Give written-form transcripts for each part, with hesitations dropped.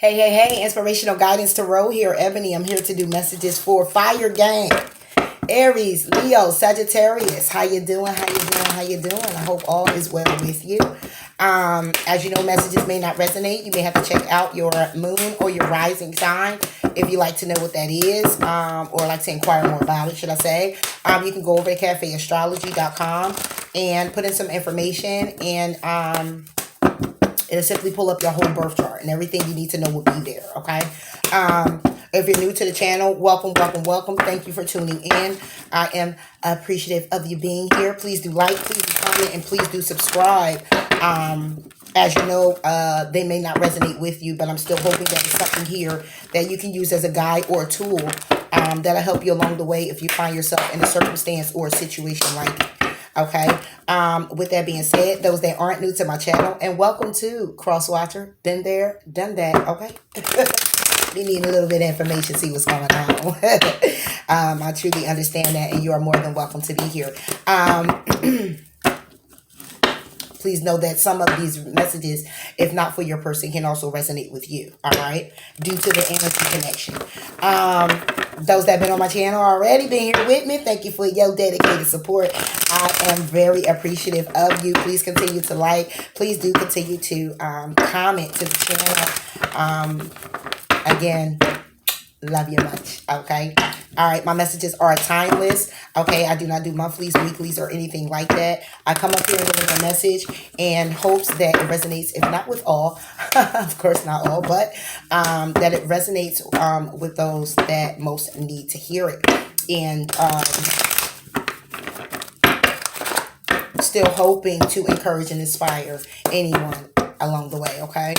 Hey, hey, hey, inspirational guidance tarot here. Ebony, I'm here to do messages for Fire Gang. Aries, Leo, Sagittarius. How you doing? How you doing? How you doing? I hope all is well with you. As you know, messages may not resonate. You may have to check out your moon or your rising sign if you like to know what that is, or like to inquire more about it, should I say. You can go over to cafeastrology.com and put in some information, and it'll simply pull up your whole birth chart, and everything you need to know will be there, okay? If you're new to the channel, welcome, welcome, welcome. Thank you for tuning in. I am appreciative of you being here. Please do like, please do comment, and please do subscribe. As you know, they may not resonate with you, but I'm still hoping that there's something here that you can use as a guide or a tool that'll help you along the way if you find yourself in a circumstance or a situation like it. Okay. With that being said, those that aren't new to my channel, and welcome to Crosswatcher. Been there, done that. Okay. We need a little bit of information, see what's going on. I truly understand that, and you are more than welcome to be here. Please know that some of these messages, if not for your person, can also resonate with you. All right. Due to the energy connection. Those that have been on my channel already, been here with me, thank you for your dedicated support. I am very appreciative of you. Please continue to like. Please do continue to comment to the channel. Again, love you much. Okay. All right. My messages are timeless. Okay. I do not do monthlies, weeklies, or anything like that. I come up here and deliver a message in hopes that it resonates, if not with all, of course not all, but that it resonates with those that most need to hear it. And still hoping to encourage and inspire anyone along the way. Okay.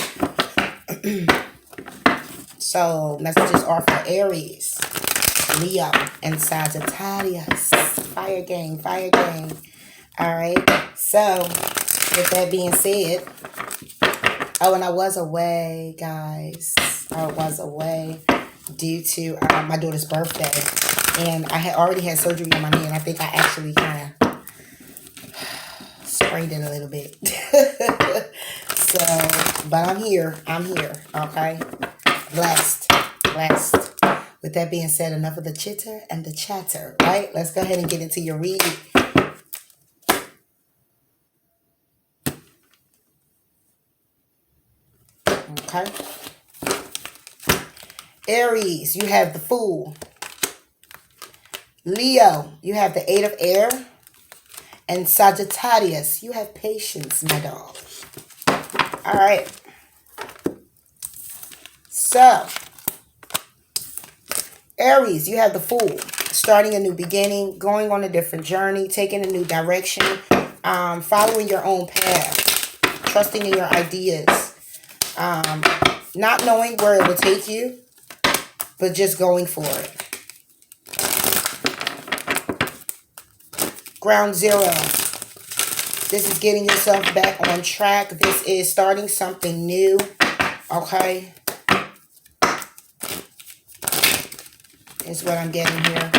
So, messages are for Aries, Leo, and Sagittarius. Fire gang, fire gang. All right. So, with that being said, oh, and I was away, guys. I was away due to my daughter's birthday. And I had already had surgery on my knee, and I think I actually kind of sprained it a little bit. So, but I'm here. I'm here. Okay. Blessed. Blessed. With that being said, enough of the chitter and the chatter, right? Let's go ahead and get into your reading. Okay. Aries, you have the Fool. Leo, you have the Eight of Air. And Sagittarius, you have Patience, my dog. All right. So, Aries, you have the Fool. Starting a new beginning, going on a different journey, taking a new direction, following your own path, trusting in your ideas, not knowing where it will take you, but just going for it. Ground Zero. This is getting yourself back on track. This is starting something new. Okay. Is what I'm getting here.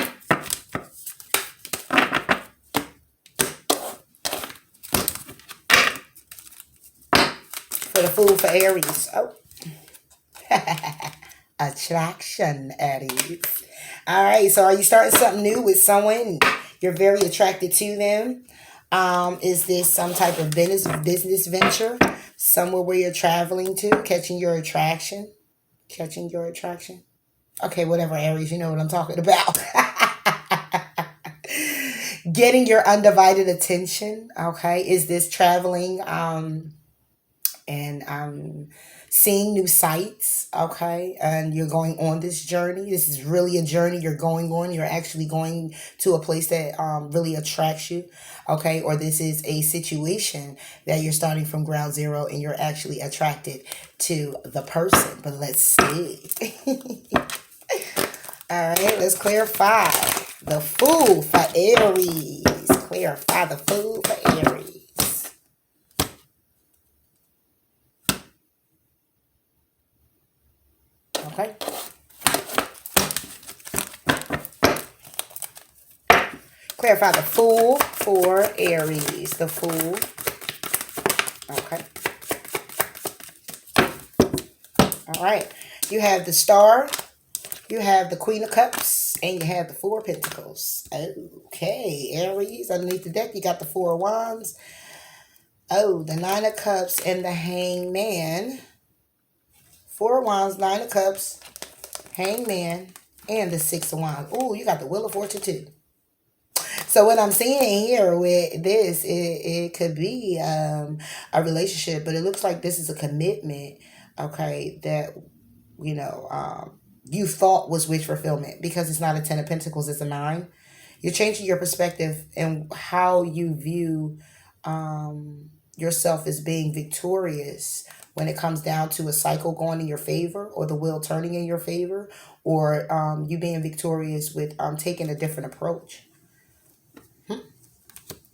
For the Fool for Aries. Oh. Attraction, Aries. All right. So are you starting something new with someone? You're very attracted to them. Is this some type of business venture? Somewhere where you're traveling to? Catching your attraction? Catching your attraction? Okay, whatever, Aries, you know what I'm talking about. Getting your undivided attention, okay? Is this traveling and seeing new sights, okay? And you're going on this journey. This is really a journey you're going on. You're actually going to a place that really attracts you, okay? Or this is a situation that you're starting from ground zero and you're actually attracted to the person. But let's see. All right, let's clarify the Fool for Aries. Clarify the Fool for Aries. Okay. Clarify the Fool for Aries. The Fool. Okay. All right. You have the Star, you have the Queen of Cups, and you have the Four of Pentacles. Okay, Aries. Underneath the deck, you got the Four of Wands. Oh, the Nine of Cups and the Hangman. Four of Wands, Nine of Cups, Hangman, and the Six of Wands. Oh, you got the Wheel of Fortune too. So what I'm seeing here with this, it could be a relationship, but it looks like this is a commitment, okay, that, you know, you thought was wish fulfillment, because it's not a Ten of Pentacles, it's a Nine. You're changing your perspective and how you view yourself as being victorious when it comes down to a cycle going in your favor, or the wheel turning in your favor, or you being victorious with taking a different approach.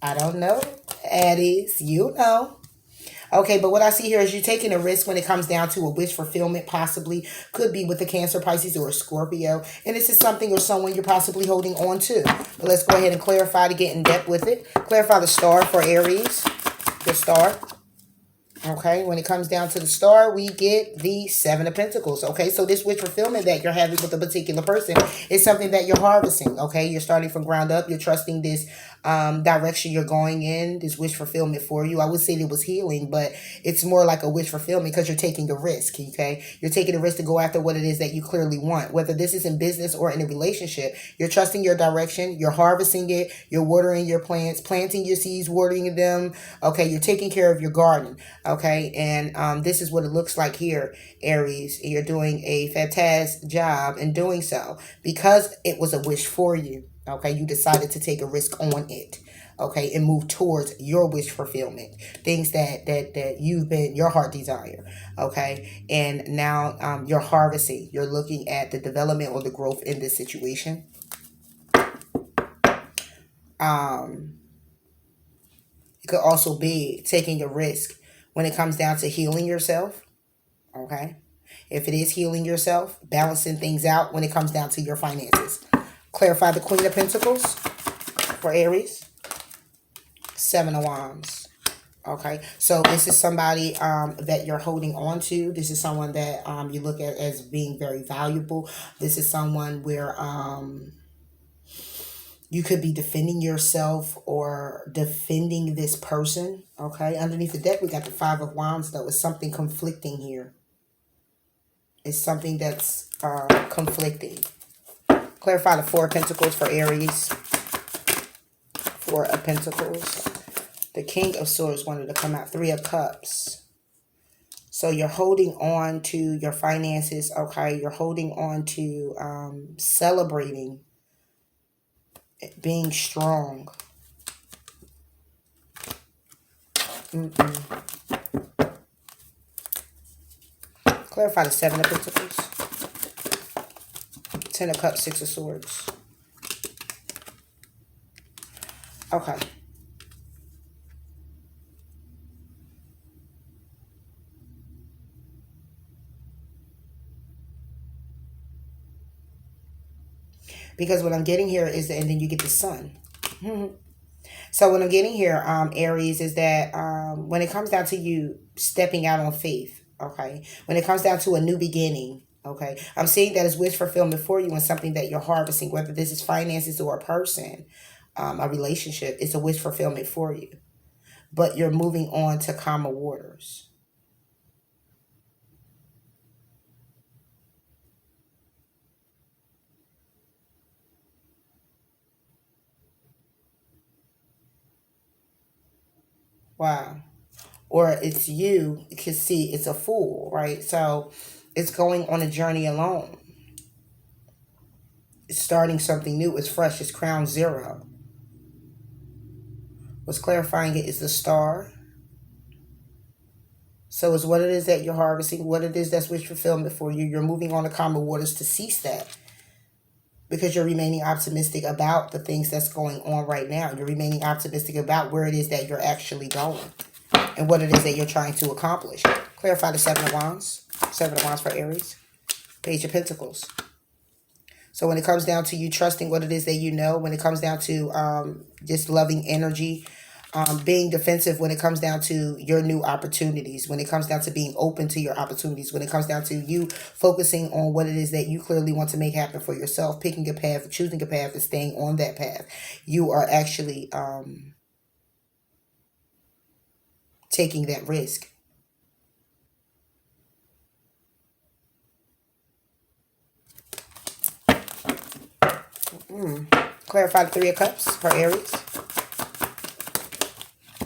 I don't know, Addis, you know. Okay, but what I see here is you taking a risk when it comes down to a wish fulfillment, possibly. Could be with a Cancer, Pisces, or a Scorpio. And this is something or someone you're possibly holding on to. But let's go ahead and clarify to get in depth with it. Clarify the Star for Aries. The Star. Okay, when it comes down to the Star, we get the Seven of Pentacles. Okay, so this wish fulfillment that you're having with a particular person is something that you're harvesting. Okay, you're starting from ground up. You're trusting this direction you're going in, this wish fulfillment for you. I would say it was healing, but it's more like a wish fulfillment because you're taking a risk. Okay, you're taking a risk to go after what it is that you clearly want, whether this is in business or in a relationship. You're trusting your direction. You're harvesting it. You're watering your plants, planting your seeds, watering them. Okay, you're taking care of your garden. Okay, and this is what it looks like here, Aries. You're doing a fantastic job in doing so because it was a wish for you. Okay, you decided to take a risk on it. Okay, and move towards your wish fulfillment, things that you've been your heart desire. Okay, and now you're harvesting. You're looking at the development or the growth in this situation. It could also be taking a risk when it comes down to healing yourself. Okay, if it is healing yourself, balancing things out when it comes down to your finances. Clarify the Queen of Pentacles for Aries. Seven of Wands. Okay, so this is somebody that you're holding on to. This is someone that you look at as being very valuable. This is someone where you could be defending yourself or defending this person. Okay, underneath the deck, we got the Five of Wands, though. It's something conflicting here. It's something that's conflicting. Clarify the Four of Pentacles for Aries. Four of Pentacles. The King of Swords wanted to come out. Three of Cups. So you're holding on to your finances, okay? You're holding on to celebrating, being strong. Clarify the Seven of Pentacles. Ten of Cups, Six of Swords. Okay. Because what I'm getting here is, and then you get the Sun. So what I'm getting here, Aries, is that when it comes down to you stepping out on faith, okay, when it comes down to a new beginning, okay, I'm seeing that as wish fulfillment for you and something that you're harvesting, whether this is finances or a person, a relationship, it's a wish fulfillment for you. But you're moving on to calmer waters. Wow. Or it's you can see it's a Fool, right? So it's going on a journey alone. It's starting something new. It's fresh. It's ground zero. What's clarifying it is the Star. So it's what it is that you're harvesting, what it is that's wish fulfillment for you. You're moving on to calmer waters to cease that. Because you're remaining optimistic about the things that's going on right now. You're remaining optimistic about where it is that you're actually going. And what it is that you're trying to accomplish. Clarify the Seven of Wands. Seven of Wands for Aries. Page of Pentacles. So when it comes down to you trusting what it is that you know, when it comes down to just loving energy, Being defensive when it comes down to your new opportunities, when it comes down to being open to your opportunities, when it comes down to you focusing on what it is that you clearly want to make happen for yourself, picking a path, choosing a path, and staying on that path. You are actually taking that risk. Clarify the Three of Cups for Aries.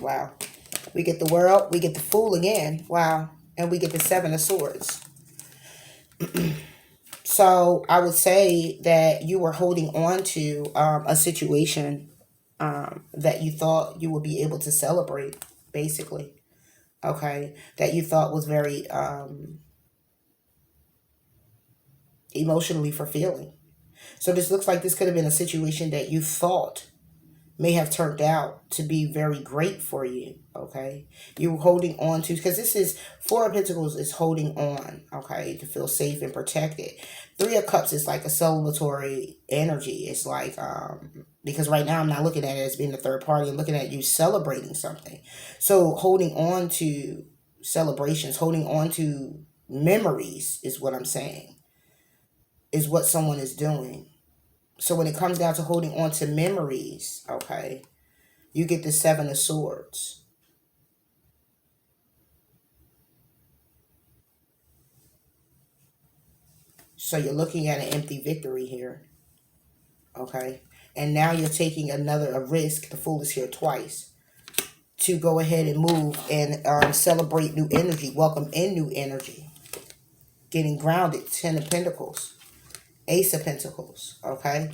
Wow. We get the World, we get the Fool again. Wow. And we get the Seven of Swords. So I would say that you were holding on to a situation that you thought you would be able to celebrate, basically. Okay. That you thought was very emotionally fulfilling. So this looks like this could have been a situation that you thought may have turned out to be very great for you. Okay, you're holding on to, because this is Four of Pentacles is holding on, okay, to feel safe and protected. Three of Cups is like a celebratory energy. It's like because right now I'm not looking at it as being the third party. I'm looking at you celebrating something. So holding on to celebrations, holding on to memories is what I'm saying, is what someone is doing. So when it comes down to holding on to memories, okay, you get the Seven of Swords. So you're looking at an empty victory here, okay? And now you're taking a risk, the Fool is here twice, to go ahead and move and celebrate new energy, welcome in new energy. Getting grounded, Ten of Pentacles, Ace of Pentacles, okay?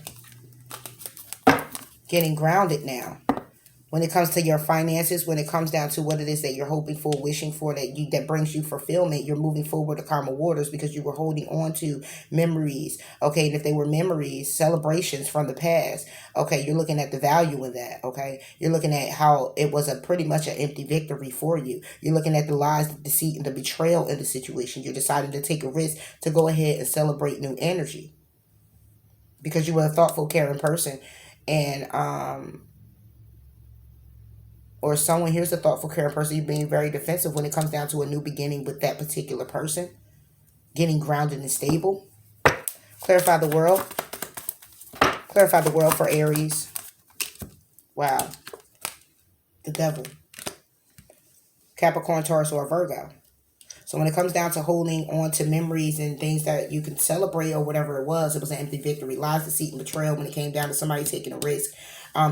Getting grounded now. When it comes to your finances, when it comes down to what it is that you're hoping for, wishing for, that brings you fulfillment, you're moving forward to calmer waters because you were holding on to memories. Okay, and if they were memories, celebrations from the past, okay, you're looking at the value in that. Okay, you're looking at how it was a pretty much an empty victory for you. You're looking at the lies, the deceit, and the betrayal in the situation. You're deciding to take a risk to go ahead and celebrate new energy because you were a thoughtful, caring person, and or someone, here's a thoughtful, caring person, you're being very defensive when it comes down to a new beginning with that particular person. Getting grounded and stable. Clarify the World. Clarify the World for Aries. Wow. The Devil. Capricorn, Taurus, or Virgo. So when it comes down to holding on to memories and things that you can celebrate or whatever it was an empty victory. Lies, deceit, and betrayal when it came down to somebody taking a risk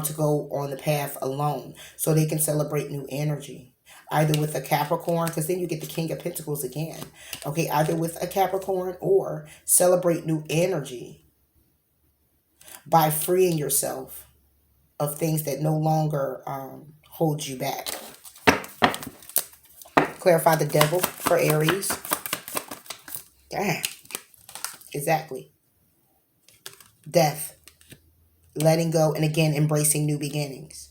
to go on the path alone so they can celebrate new energy. Either with a Capricorn, because then you get the King of Pentacles again. Okay, either with a Capricorn or celebrate new energy by freeing yourself of things that no longer hold you back. Clarify the Devil for Aries. Damn. Exactly. Death. Letting go, and again, embracing new beginnings.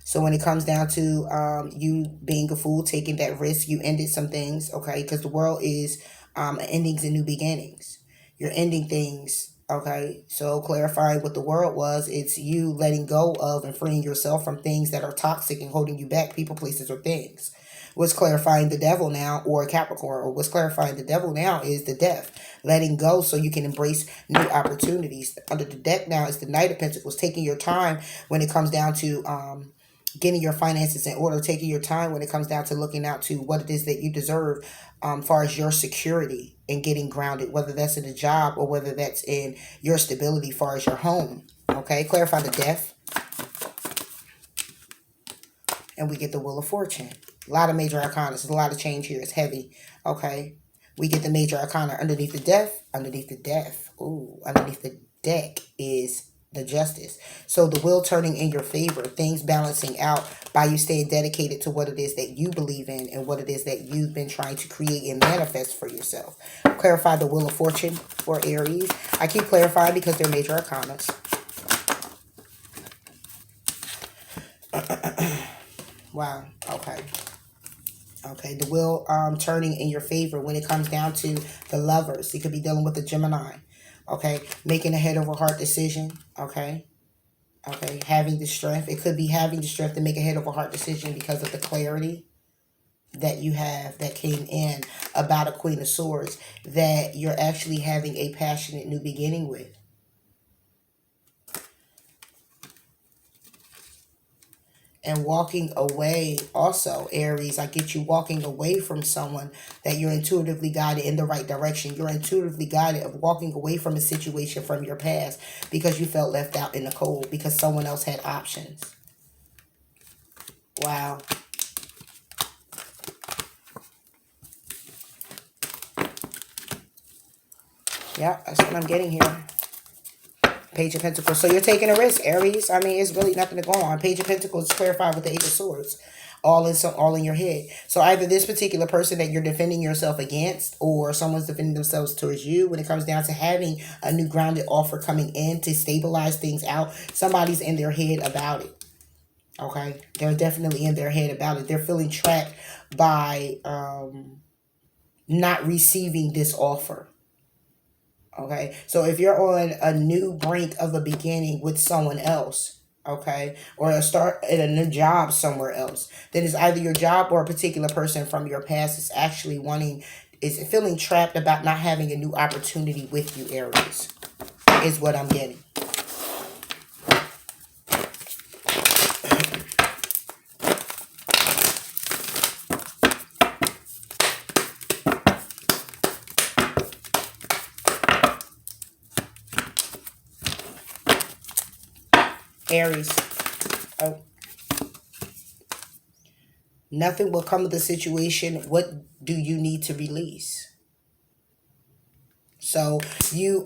So when it comes down to you being a fool, taking that risk, you ended some things, okay? Because the world is endings and new beginnings. You're ending things, okay? So clarifying what the world was, it's you letting go of and freeing yourself from things that are toxic and holding you back, people, places, or things. What's clarifying the Devil now, or Capricorn, or what's clarifying the Devil now is the Death. Letting go so you can embrace new opportunities. Under the deck now is the Knight of Pentacles. Taking your time when it comes down to getting your finances in order. Taking your time when it comes down to looking out to what it is that you deserve far as your security and getting grounded. Whether that's in a job or whether that's in your stability far as your home. Okay, clarify the Death. And we get the Wheel of Fortune. A lot of major arcana. There's a lot of change here. It's heavy. Okay. We get the major arcana underneath the Death. Underneath the Death. Ooh. Underneath the deck is the Justice. So the wheel turning in your favor. Things balancing out by you staying dedicated to what it is that you believe in and what it is that you've been trying to create and manifest for yourself. Clarify the Wheel of Fortune for Aries. I keep clarifying because they're major arcanas. Wow. Okay. Okay. The wheel turning in your favor when it comes down to the Lovers. You could be dealing with a Gemini. Okay. Making a head over heart decision. Okay. Okay, having the strength. It could be having the strength to make a head over heart decision because of the clarity that you have that came in about a Queen of Swords that you're actually having a passionate new beginning with. And walking away also, Aries, I get you walking away from someone that you're intuitively guided in the right direction. You're intuitively guided of walking away from a situation from your past because you felt left out in the cold because someone else had options. Wow. Yeah, that's what I'm getting here. Page of Pentacles. So you're taking a risk, Aries. I mean, it's really nothing to go on. Page of Pentacles is clarified with the Eight of Swords. All in your head. So either this particular person that you're defending yourself against or someone's defending themselves towards you when it comes down to having a new grounded offer coming in to stabilize things out. Somebody's in their head about it. Okay? They're definitely in their head about it. They're feeling trapped by not receiving this offer. Okay, so if you're on a new brink of a beginning with someone else, okay, or a start at a new job somewhere else, then it's either your job or a particular person from your past is actually is feeling trapped about not having a new opportunity with you, Aries, is what I'm getting. Aries. Oh. Nothing will come of the situation. What do you need to release? So you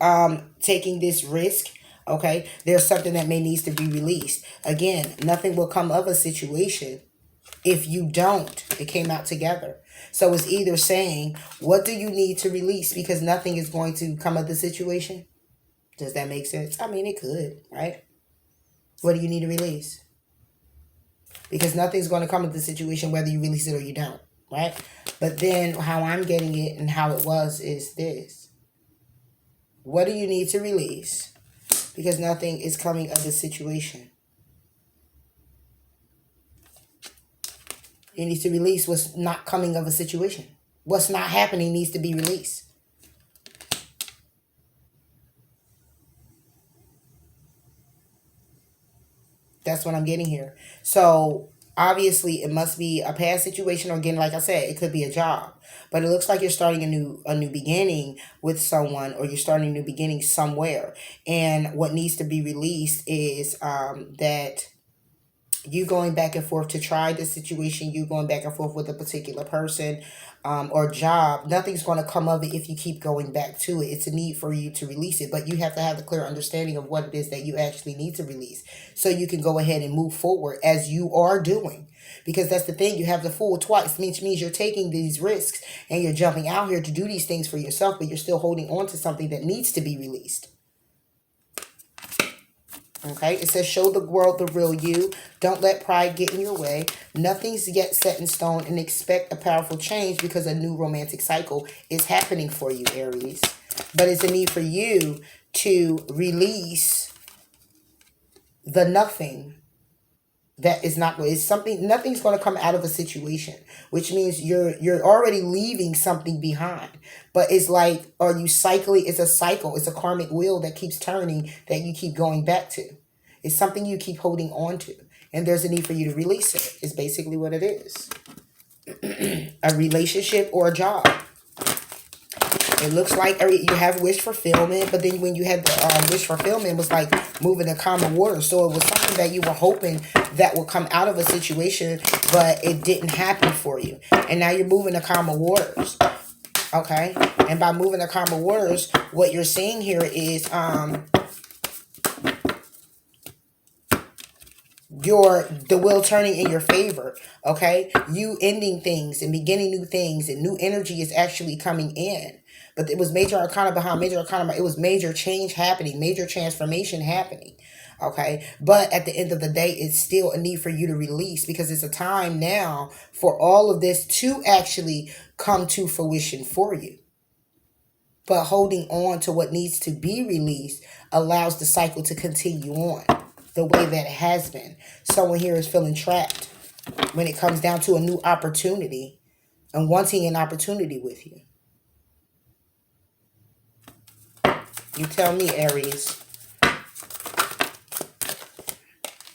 taking this risk, okay, there's something that may needs to be released. Again, nothing will come of a situation if you don't. It came out together. So it's either saying, what do you need to release? Because nothing is going to come of the situation. Does that make sense? I mean, it could, right? What do you need to release? Because nothing's going to come of the situation whether you release it or you don't, right? But then how I'm getting it and how it was is this. What do you need to release? Because nothing is coming of the situation. You need to release what's not coming of a situation. What's not happening needs to be released. That's what I'm getting here. So obviously it must be a past situation, or again, like I said, it could be a job. But it looks like you're starting a new beginning with someone, or you're starting a new beginning somewhere. And what needs to be released is that you going back and forth to try the situation, you going back and forth with a particular person or job, nothing's going to come of it if you keep going back to it. It's a need for you to release it, but you have to have the clear understanding of what it is that you actually need to release so you can go ahead and move forward as you are doing. Because that's the thing, you have the Fool twice, which means you're taking these risks and you're jumping out here to do these things for yourself, but you're still holding on to something that needs to be released. Okay, it says show the world the real you. Don't let pride get in your way. Nothing's yet set in stone, and expect a powerful change because a new romantic cycle is happening for you, Aries. But it's a need for you to release the nothing that is not, it's something, nothing's going to come out of a situation, which means you're already leaving something behind. But it's like, are you cycling? It's a cycle. It's a karmic wheel that keeps turning, that you keep going back to. It's something you keep holding on to, and there's a need for you to release it. It's basically what it is. A relationship or a job. It looks like you have wish fulfillment, but then when you had the wish fulfillment, it was like moving the calm water. So it was something that you were hoping that would come out of a situation, but it didn't happen for you. And now you're moving the calm waters. Okay? And by moving the calm waters, what you're seeing here is the wheel turning in your favor. Okay? You ending things and beginning new things, and new energy is actually coming in. But it was major arcana behind major arcana. It was major change happening, major transformation happening. Okay. But at the end of the day, it's still a need for you to release, because it's a time now for all of this to actually come to fruition for you. But holding on to what needs to be released allows the cycle to continue on. the way that it has been. Someone here is feeling trapped when it comes down to a new opportunity and wanting an opportunity with you. You tell me, Aries.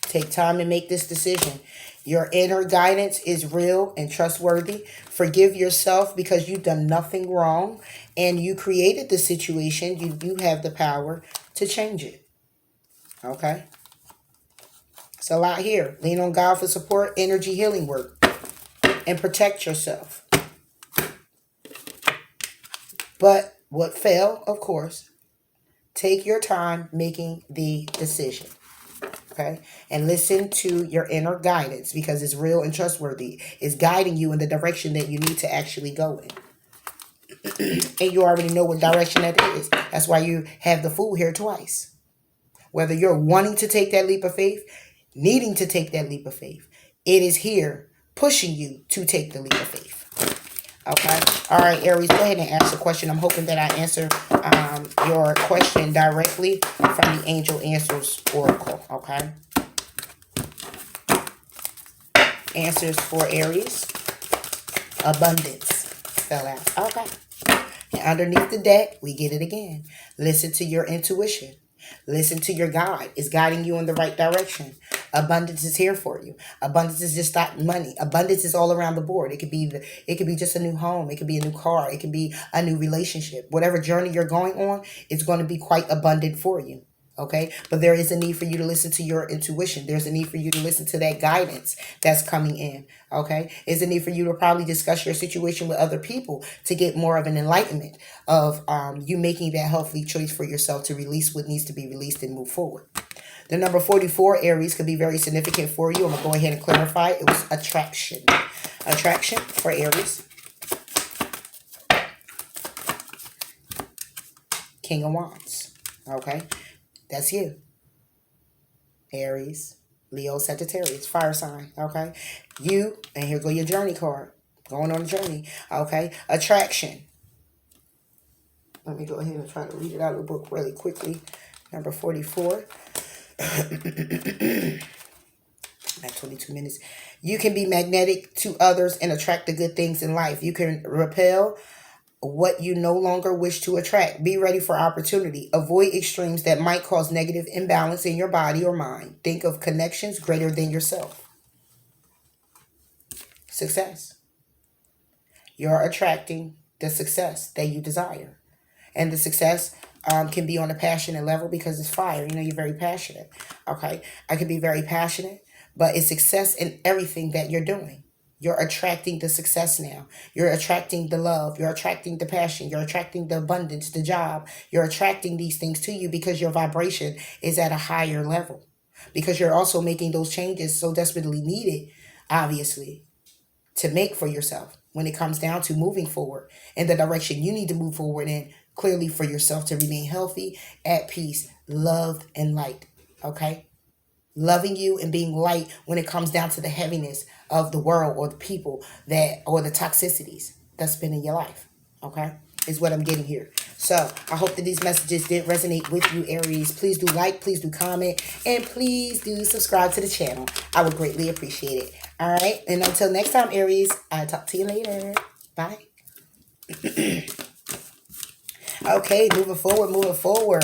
Take time and make this decision. Your inner guidance is real and trustworthy. Forgive yourself because you've done nothing wrong and you created the situation. You do have the power to change it. Okay? It's a lot here. Lean on God for support, energy healing work, and protect yourself. But what failed, of course, take your time making the decision. Okay? And listen to your inner guidance because it's real and trustworthy. It's guiding you in the direction that you need to actually go in. And you already know what direction that is. That's why you have the Fool here twice. Whether you're wanting to take that leap of faith, needing to take that leap of faith, it is here pushing you to take the leap of faith. Okay? All right, Aries, go ahead and ask the question. I'm hoping that I answer your question directly from the Angel Answers Oracle. Okay? Answers for Aries. Abundance fell out. Okay. And underneath the deck, we get it again. Listen to your intuition. Listen to your guide. It's guiding you in the right direction. Abundance is here for you. Abundance is just not money. Abundance is all around the board. It could be just a new home. It could be a new car. It could be a new relationship. Whatever journey you're going on, it's going to be quite abundant for you. Okay? But there is a need for you to listen to your intuition. There's a need for you to listen to that guidance that's coming in. Okay? There's a need for you to probably discuss your situation with other people to get more of an enlightenment of you making that healthy choice for yourself to release what needs to be released and move forward. The number 44, Aries, could be very significant for you. I'm going to go ahead and clarify. It was attraction. Attraction for Aries. King of Wands. Okay? That's you. Aries, Leo, Sagittarius, fire sign. Okay? You, and here go your journey card. Going on a journey. Okay? Attraction. Let me go ahead and try to read it out of the book really quickly. Number 44. At 22 minutes. You can be magnetic to others and attract the good things in life. You can repel what you no longer wish to attract. Be ready for opportunity. Avoid extremes that might cause negative imbalance in your body or mind. Think of connections greater than yourself. Success. You're attracting the success that you desire. And the success can be on a passionate level because it's fire. You know, you're very passionate. Okay? I can be very passionate, but it's success in everything that you're doing. You're attracting the success now. You're attracting the love. You're attracting the passion. You're attracting the abundance, the job. You're attracting these things to you because your vibration is at a higher level. Because you're also making those changes so desperately needed, obviously, to make for yourself when it comes down to moving forward in the direction you need to move forward in, clearly for yourself to remain healthy, at peace, loved, and light. Okay? Loving you and being light when it comes down to the heaviness of the world or the people that, or the toxicities that's been in your life. Okay? Is what I'm getting here. So I hope that these messages did resonate with you, Aries. Please do like, please do comment, and please do subscribe to the channel. I would greatly appreciate it. All right? And until next time, Aries, I'll talk to you later. Bye. Okay, moving forward.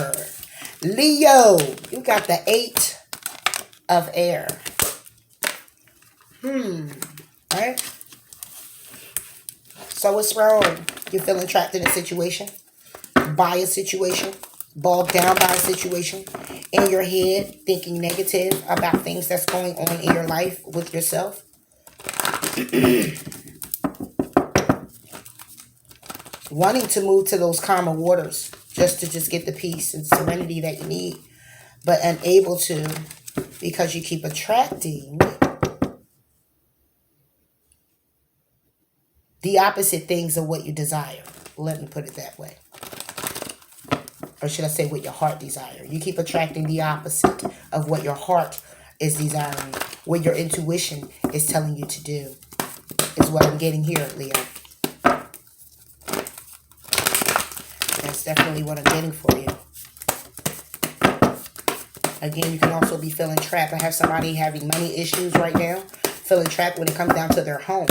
Leo, you got the 8 of air. Alright? So what's wrong? You're feeling trapped in a situation, by a situation, bogged down by a situation, in your head, thinking negative about things that's going on in your life with yourself. Wanting to move to those calmer waters just to get the peace and serenity that you need, but unable to because you keep attracting the opposite things of what you desire. Let me put it that way. Or should I say what your heart desire? You keep attracting the opposite of what your heart is desiring. What your intuition is telling you to do. Is what I'm getting here, Leo. That's definitely what I'm getting for you. Again, you can also be feeling trapped. I have somebody having money issues right now, feeling trapped when it comes down to their home.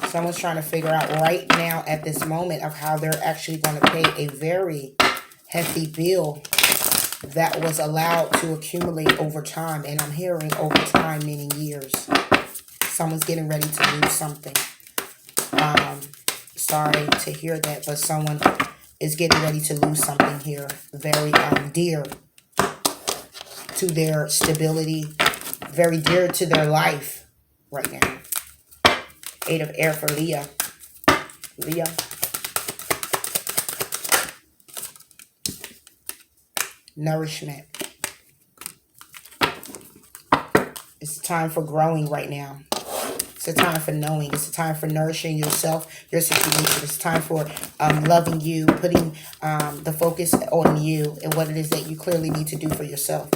Someone's trying to figure out right now at this moment of how they're actually going to pay a very hefty bill that was allowed to accumulate over time. And I'm hearing over time, meaning years. Someone's getting ready to lose something. Sorry to hear that, but someone is getting ready to lose something here. Very dear to their stability. Very dear to their life right now. 8 of air for Leo. Leo. Nourishment. It's time for growing right now. It's a time for knowing. It's a time for nourishing yourself, your situation. It's time for loving you, putting the focus on you and what it is that you clearly need to do for yourself.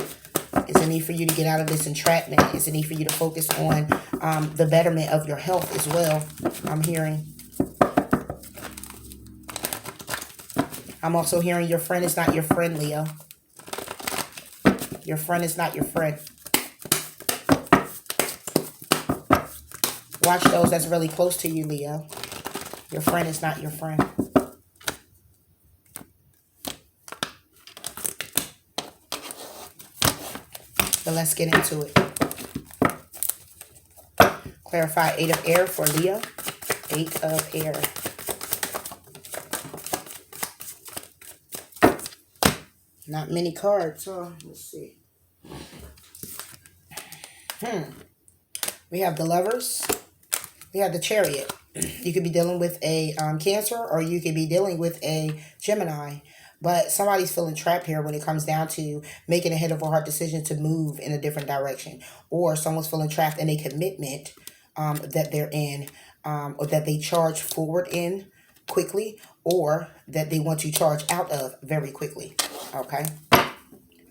It's a need for you to get out of this entrapment. It's a need for you to focus on the betterment of your health as well. I'm hearing. I'm also hearing your friend is not your friend, Leo. Your friend is not your friend. Watch those that's really close to you, Leo. Your friend is not your friend. But let's get into it. Clarify 8 of air for Leo. 8 of air. Not many cards, so let's see. We have the Lovers. We have the Chariot. You could be dealing with a Cancer, or you could be dealing with a Gemini. But somebody's feeling trapped here when it comes down to making a head over heart decision to move in a different direction. Or someone's feeling trapped in a commitment that they're in, or that they charge forward in quickly, or that they want to charge out of very quickly. Okay.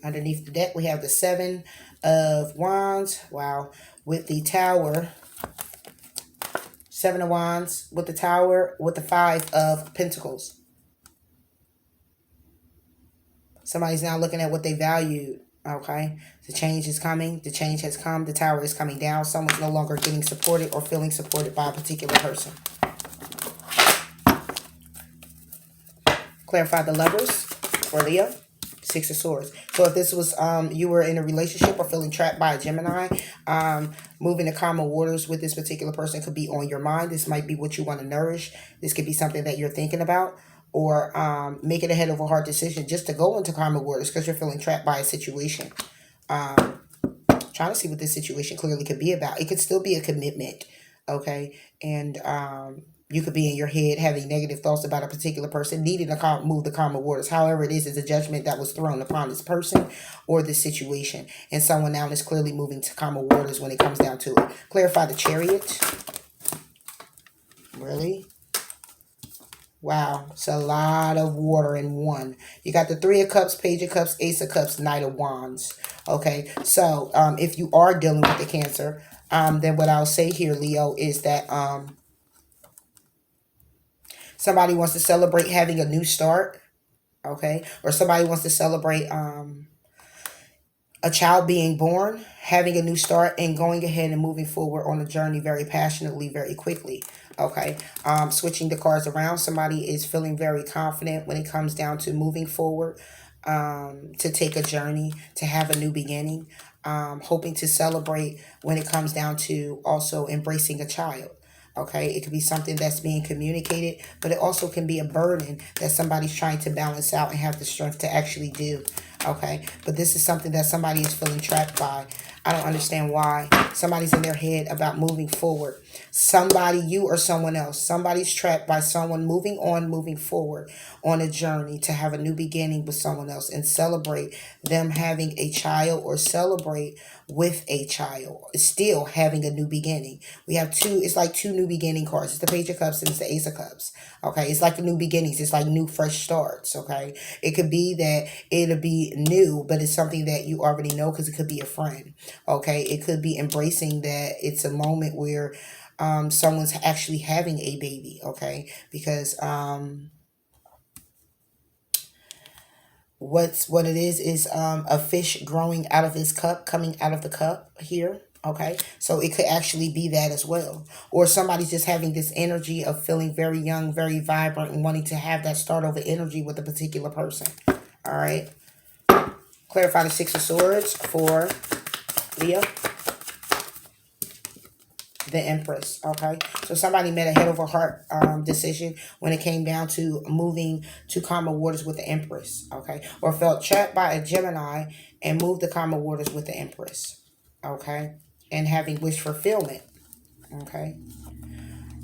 Underneath the deck, we have the 7 of Wands. Wow. With the Tower. 7 of Wands with the Tower, with the 5 of Pentacles. Somebody's now looking at what they valued. Okay. The change is coming. The change has come. The Tower is coming down. Someone's no longer getting supported or feeling supported by a particular person. Clarify the Lovers for Leo. 6 of Swords. So if this was you were in a relationship or feeling trapped by a Gemini, moving to calmer waters with this particular person could be on your mind. This might be what you want to nourish. This could be something that you're thinking about, or making a head over heart decision just to go into calmer waters because you're feeling trapped by a situation. Trying to see what this situation clearly could be about. It could still be a commitment, okay? And you could be in your head having negative thoughts about a particular person, needing to move the calmer waters. However it is a judgment that was thrown upon this person or this situation. And someone now is clearly moving to calmer waters when it comes down to it. Clarify the Chariot. Really? Wow. It's a lot of water in one. You got the 3 of Cups, Page of Cups, Ace of Cups, Knight of Wands. Okay. So if you are dealing with the Cancer, then what I'll say here, Leo, is that somebody wants to celebrate having a new start, okay? Or somebody wants to celebrate a child being born, having a new start, and going ahead and moving forward on a journey very passionately, very quickly, okay? Switching the cards around, somebody is feeling very confident when it comes down to moving forward, to take a journey, to have a new beginning, hoping to celebrate when it comes down to also embracing a child. Okay, it could be something that's being communicated, but it also can be a burden that somebody's trying to balance out and have the strength to actually do. Okay, but this is something that somebody is feeling trapped by. I don't understand why. Somebody's in their head about moving forward. Somebody, you or someone else, somebody's trapped by someone moving on, moving forward on a journey to have a new beginning with someone else and celebrate them having a child, or celebrate with a child, still having a new beginning. We have two, it's like 2 new beginning cards. It's the Page of Cups and it's the Ace of Cups. Okay, it's like the new beginnings. It's like new fresh starts. Okay, it could be that it'll be new, but it's something that you already know because it could be a friend. Okay, it could be embracing that it's a moment where someone's actually having a baby. Okay, because What it is a fish growing out of his cup, coming out of the cup here. Okay, so it could actually be that as well, or somebody's just having this energy of feeling very young, very vibrant, and wanting to have that start over energy with a particular person. All right, clarify the Six of Swords for Leo. The Empress. Okay, so somebody made a head over heart decision when it came down to moving to calmer waters with the Empress. Okay, or felt trapped by a Gemini and moved to calmer waters with the Empress. Okay, and having wish fulfillment. Okay,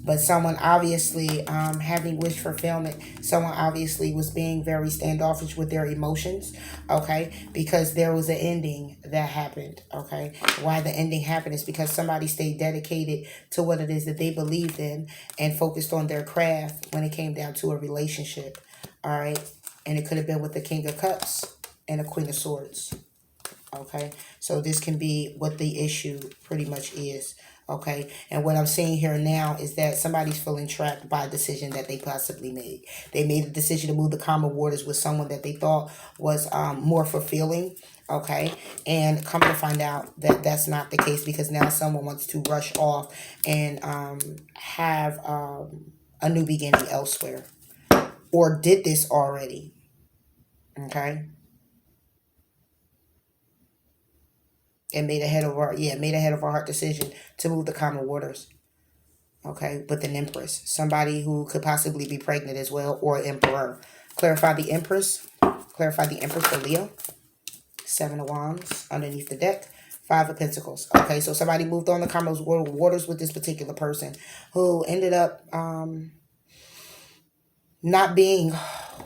but someone obviously having wish fulfillment, someone obviously was being very standoffish with their emotions. Okay, because there was an ending that happened. Okay, why the ending happened is because somebody stayed dedicated to what it is that they believed in and focused on their craft when it came down to a relationship. All right, and it could have been with the King of Cups and the Queen of Swords. Okay, so this can be what the issue pretty much is. Okay, and what I'm seeing here now is that somebody's feeling trapped by a decision that they possibly made. They made a decision to move the calmer waters with someone that they thought was more fulfilling. Okay, and come to find out that that's not the case, because now someone wants to rush off and have a new beginning elsewhere, or did this already. Okay, and made a head over heart decision to move the calmer waters. Okay, with an Empress, somebody who could possibly be pregnant as well, or Emperor. Clarify the Empress. Clarify the Empress for Leo. Seven of Wands underneath the deck. Five of Pentacles. Okay, so somebody moved on the calmer waters with this particular person who ended up not being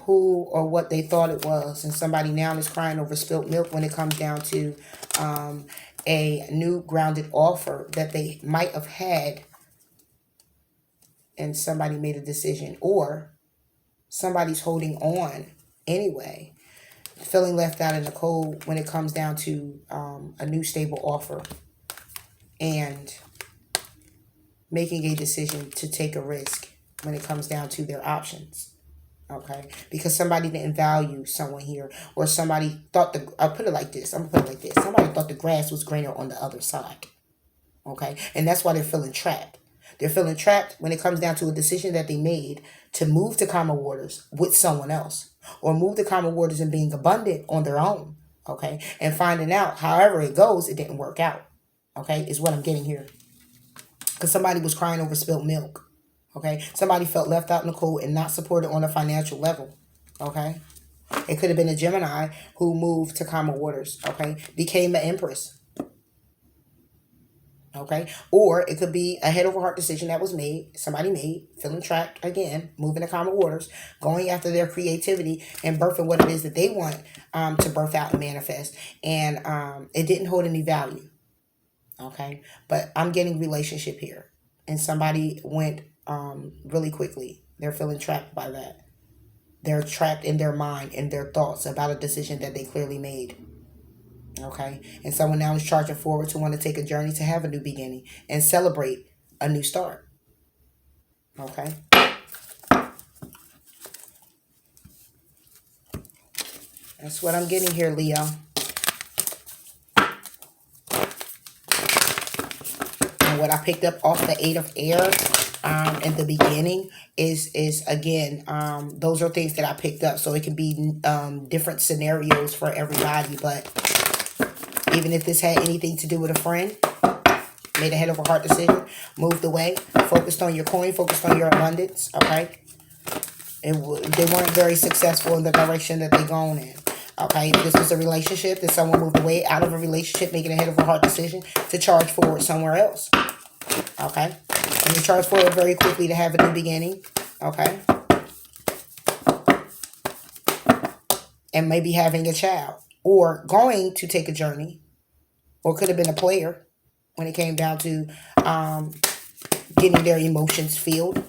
who or what they thought it was, and somebody now is crying over spilt milk when it comes down to a new grounded offer that they might have had, and somebody made a decision, or somebody's holding on anyway, feeling left out in the cold when it comes down to a new stable offer, and making a decision to take a risk when it comes down to their options. Okay, because somebody didn't value someone here, or somebody thought I'll put it like this. I'm gonna put it like this. Somebody thought the grass was greener on the other side. Okay, and that's why they're feeling trapped. They're feeling trapped when it comes down to a decision that they made to move to calmer waters with someone else, or move to calmer waters and being abundant on their own. Okay, and finding out, however it goes, it didn't work out. Okay, is what I'm getting here. Because somebody was crying over spilled milk. Okay, somebody felt left out in the cold and not supported on a financial level. Okay, it could have been a Gemini who moved to calmer waters. Okay, became an Empress. Okay, or it could be a head over heart decision that was made, somebody made, feeling trapped again, moving to calmer waters, going after their creativity and birthing what it is that they want to birth out and manifest, and it didn't hold any value. Okay, but I'm getting relationship here, and somebody went really quickly. They're feeling trapped by that. They're trapped in their mind and their thoughts about a decision that they clearly made. Okay, and someone now is charging forward to want to take a journey to have a new beginning and celebrate a new start. Okay, that's what I'm getting here, Leo. And what I picked up off the Eight of Air in the beginning is again, those are things that I picked up, so it can be different scenarios for everybody. But even if this had anything to do with a friend, made a head over heart decision, moved away, focused on your coin, focused on your abundance. Okay, they weren't very successful in the direction that they're going in. Okay, if this was a relationship, that someone moved away out of a relationship, making a head over heart decision to charge forward somewhere else. Okay, and you charge forward very quickly to have a new beginning. Okay, and maybe having a child, or going to take a journey, or could have been a player when it came down to getting their emotions filled,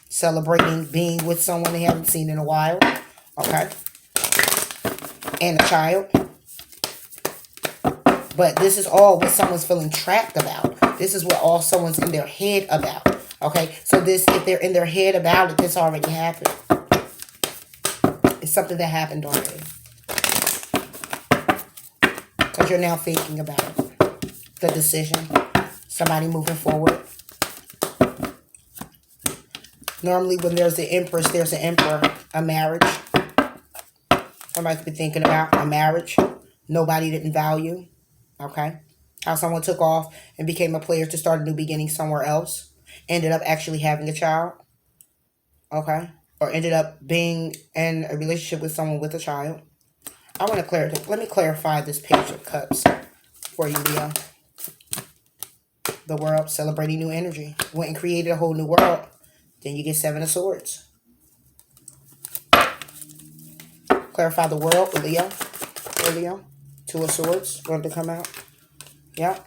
celebrating being with someone they haven't seen in a while. Okay, and a child. But this is all what someone's feeling trapped about. This is what all someone's in their head about. Okay, so this, if they're in their head about it, this already happened. It's something that happened already. Because you're now thinking about the decision. Somebody moving forward. Normally when there's the Empress, there's an Emperor. A marriage. Somebody's been thinking about a marriage. Nobody didn't value. Okay. How someone took off and became a player to start a new beginning somewhere else. Ended up actually having a child. Okay. Or ended up being in a relationship with someone with a child. I want to clarify. Let me clarify this Page of Cups for you, Leo. The world, celebrating new energy. Went and created a whole new world. Then you get Seven of Swords. Clarify the world, Leo. For Leo. Two of Swords wanted to come out. Yep.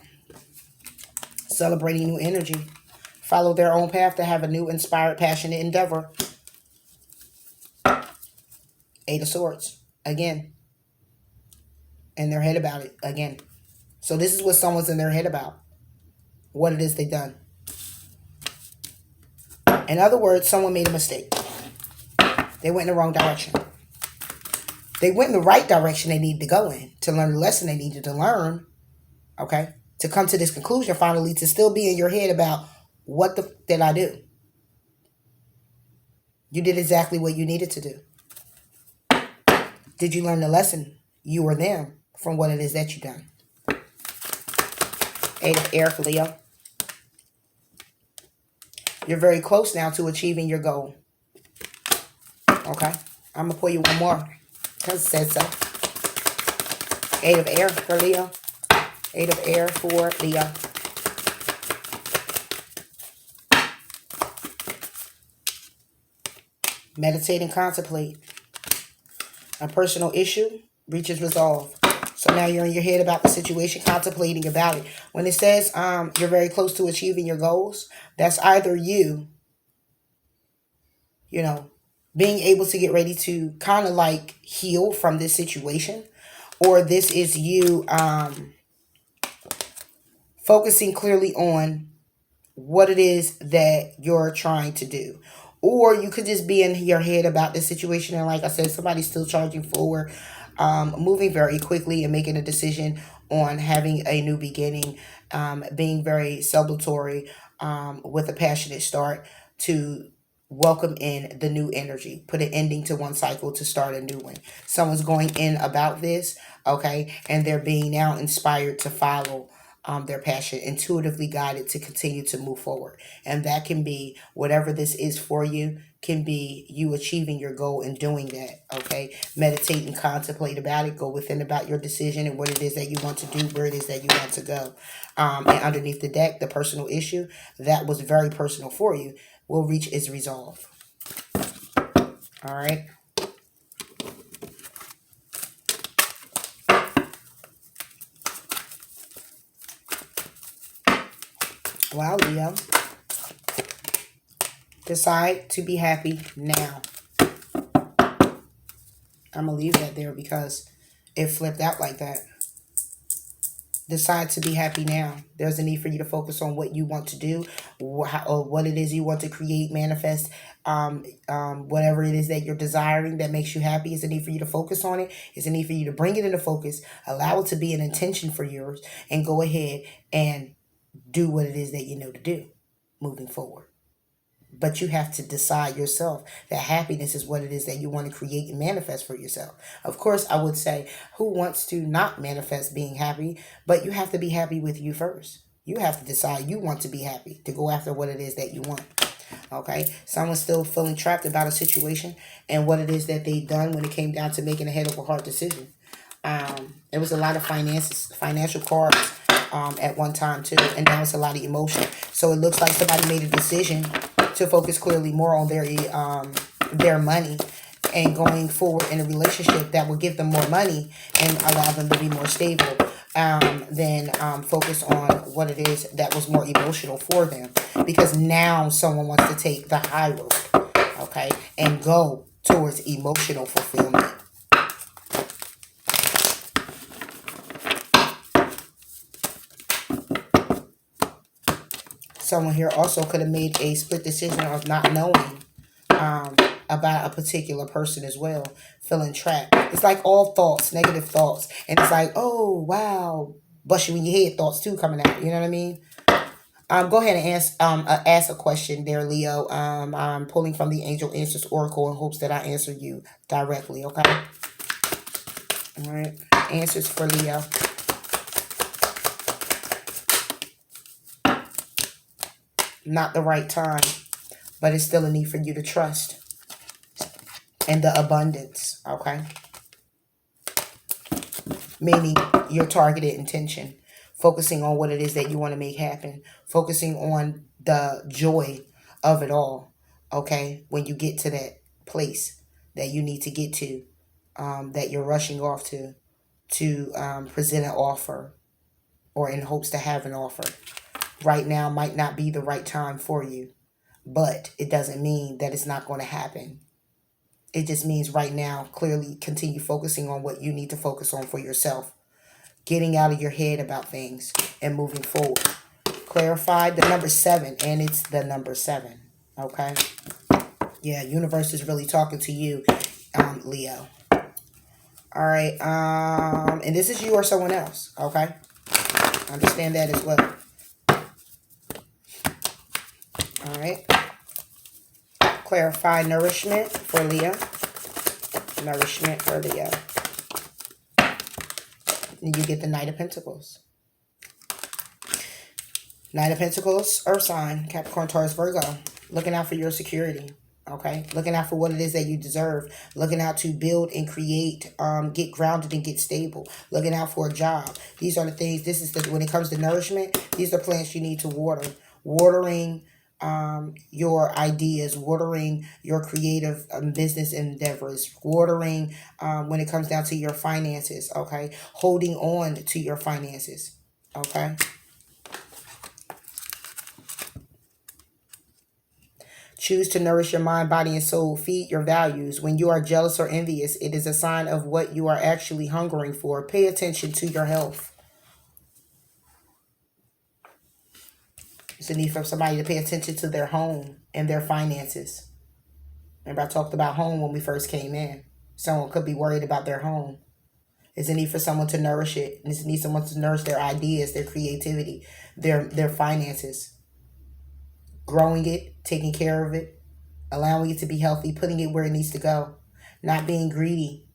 Celebrating new energy. Follow their own path to have a new, inspired, passionate endeavor. Eight of Swords. Again. In their head about it. Again. So this is what someone's in their head about. What it is they've done. In other words, someone made a mistake. They went in the wrong direction. They went in the right direction they needed to go in. To learn the lesson they needed to learn. Okay? To come to this conclusion finally. To still be in your head about what the did I do? You did exactly what you needed to do. Did you learn the lesson? You or them. From what it is that you done. Eight of Air for Leo. You're very close now to achieving your goal. Okay. I'm going to pull you one more. Because it said so. Eight of Air for Leo. Eight of Air for Leo. Meditate and contemplate. A personal issue reaches resolve. So now you're in your head about the situation, contemplating about it. When it says you're very close to achieving your goals, that's either you, being able to get ready to kind of like heal from this situation, or this is you focusing clearly on what it is that you're trying to do. Or you could just be in your head about this situation, and like I said, somebody's still charging forward, moving very quickly and making a decision on having a new beginning, being very celebratory, with a passionate start to welcome in the new energy, put an ending to one cycle to start a new one. Someone's going in about this, okay, and they're being now inspired to follow their passion, intuitively guided to continue to move forward. And that can be whatever this is for you, can be you achieving your goal and doing that, okay? Meditate and contemplate about it. Go within about your decision and what it is that you want to do, where it is that you want to go. And underneath the deck, the personal issue, that was very personal for you, will reach its resolve. All right? Wow, Leo. Decide to be happy now. I'm going to leave that there because it flipped out like that. Decide to be happy now. There's a need for you to focus on what you want to do, or what it is you want to create, manifest, whatever it is that you're desiring that makes you happy. It's a need for you to focus on it. It's a need for you to bring it into focus, allow it to be an intention for yours, and go ahead and do what it is that you know to do moving forward. But you have to decide yourself that happiness is what it is that you want to create and manifest for yourself. Of course, I would say, who wants to not manifest being happy? But you have to be happy with you first. You have to decide you want to be happy, to go after what it is that you want. Okay? Someone's still feeling trapped about a situation and what it is that they've done when it came down to making a head over heart decision. There was a lot of financial cards at one time too, and now it's a lot of emotion. So it looks like somebody made a decision to focus clearly more on their money and going forward in a relationship that will give them more money and allow them to be more stable, than focus on what it is that was more emotional for them. Because now someone wants to take the high road, okay, and go towards emotional fulfillment. Someone here also could have made a split decision of not knowing about a particular person as well, feeling trapped. It's like all thoughts, negative thoughts. And it's like, oh, wow. Bust you in your head thoughts too coming out. You know what I mean? Go ahead and ask a question there, Leo. I'm pulling from the Angel Answers Oracle in hopes that I answer you directly, okay? All right. Answers for Leo. Not the right time, but it's still a need for you to trust and the abundance, okay? Meaning your targeted intention, focusing on what it is that you want to make happen, focusing on the joy of it all, okay? When you get to that place that you need to get to, that you're rushing off to present an offer or in hopes to have an offer. Right now might not be the right time for you, but it doesn't mean that it's not going to happen. It just means right now, clearly continue focusing on what you need to focus on for yourself. Getting out of your head about things and moving forward. Clarify the number 7, and it's the number 7. Okay? Yeah, universe is really talking to you, Leo. All right. And this is you or someone else. Okay? Understand that as well. All right. Clarify nourishment for Leo. Nourishment for Leo. And you get the Knight of Pentacles. Knight of Pentacles, Earth sign, Capricorn, Taurus, Virgo. Looking out for your security. Okay? Looking out for what it is that you deserve. Looking out to build and create, get grounded and get stable. Looking out for a job. These are the things, this is the, when it comes to nourishment, these are plants you need to water. Watering your ideas, watering your creative business endeavors, watering when it comes down to your finances, okay? Holding on to your finances, okay? Choose to nourish your mind, body, and soul. Feed your values. When you are jealous or envious, it is a sign of what you are actually hungering for. Pay attention to your health. It's a need for somebody to pay attention to their home and their finances. Remember, I talked about home when we first came in. Someone could be worried about their home. It's a need for someone to nourish it. And it's a need for someone to nourish their ideas, their creativity, their finances. Growing it, taking care of it, allowing it to be healthy, putting it where it needs to go. Not being greedy.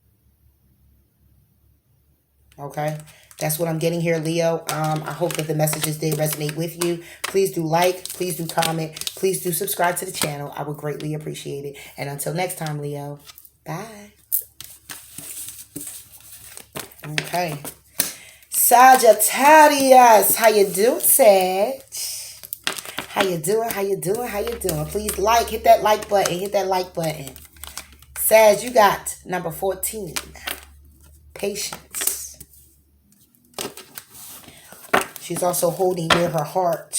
Okay? That's what I'm getting here, Leo. I hope that the messages did resonate with you. Please do like, please do comment, please do subscribe to the channel. I would greatly appreciate it. And until next time, Leo, bye. Okay. Sagittarius, how you doing, Sag? How you doing? How you doing? How you doing? Please like, hit that like button, hit that like button. Sag, you got number 14, patience. She's also holding near her heart.